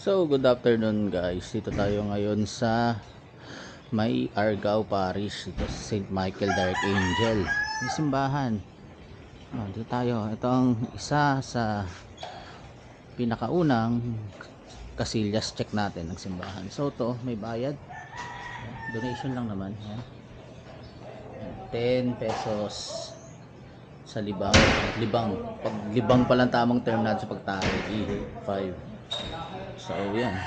So, good afternoon guys. Dito tayo ngayon sa may Argao Parish. Dito sa St. Michael the Archangel. May simbahan. Dito tayo. Ito ang isa sa pinakaunang Casillas check natin ng simbahan. So, to may bayad. Donation lang naman. 10 pesos sa libang. Pag libang pa lang tamang term natin sa pagtari. 5. So, yan.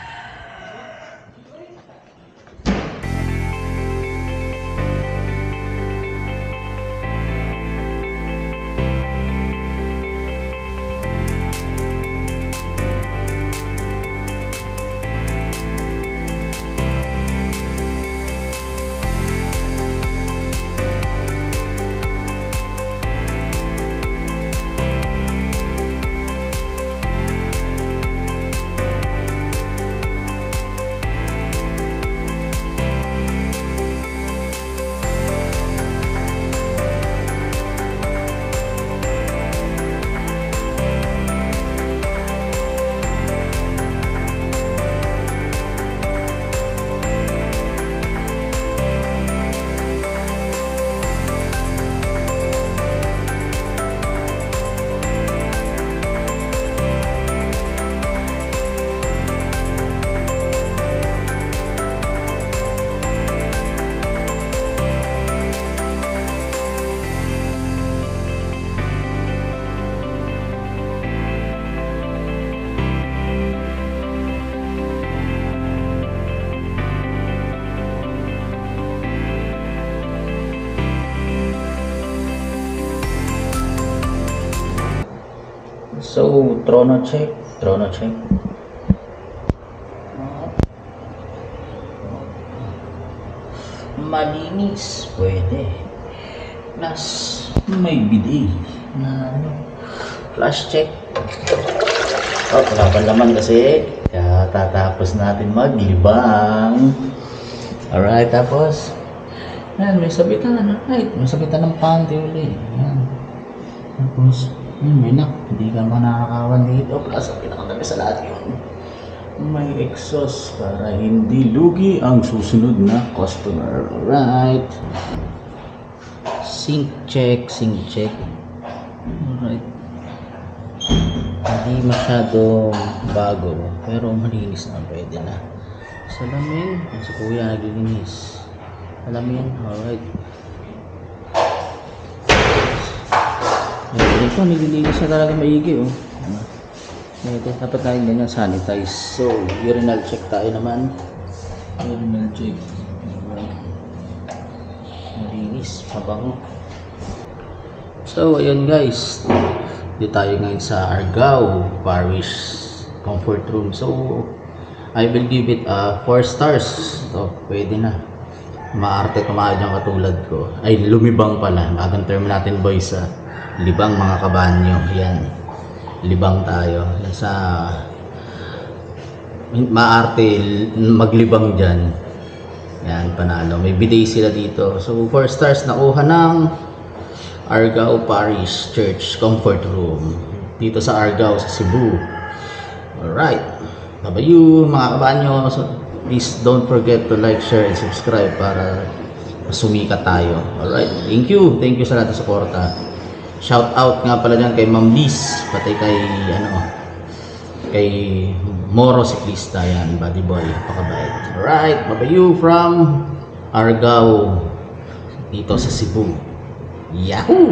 So, trono check. Malinis, pwede. Plus, may bidet na flash check. Wala pa naman kasi. Kaya tatapos natin maglibang. Alright, tapos yan, may sabitan. Right, may sabitan ng panty uli. Yan. Tapos may hindi ka nakakawan dito. Plus, ang pinakatabi sa lahat yun, may exhaust para hindi lugi ang susunod na customer. Alright. Sink check. Alright. Hindi masyadong bago, pero malinis na, pwede na. Salamin, si kuya naglilinis. Salamin, alright. Ito, nililinis na talaga maigi, oh. Ito, dapat tayo ganyan sanitize. So, urinal check tayo naman. Urinal check. Malinis, mabango. So, ayun guys. Dito tayo ngayon sa Argao Parish Comfort Room. So, I will give it 4 stars. So, pwede na. Maarte kumain yung katulad ko. Ay, lumibang pala. Magang term natin boys, libang mga kabanyo. Yan, libang tayo sa maarte maglibang dyan. Yan, panalo. May bidet sila dito. So 4 stars nakuha ng Argao Parish Church Comfort Room dito sa Argao sa Cebu. Alright, babayu mga kabanyo. So, please don't forget to like, share, and subscribe para sumikat tayo. Alright, thank you sa lahat ng suporta. Shout out nga pala dyan kay Ma'am Liz, pati kay Moro Siklista, yan, body boy, pakabait. Alright, babayu from Argao dito sa Cebu. Yahoo!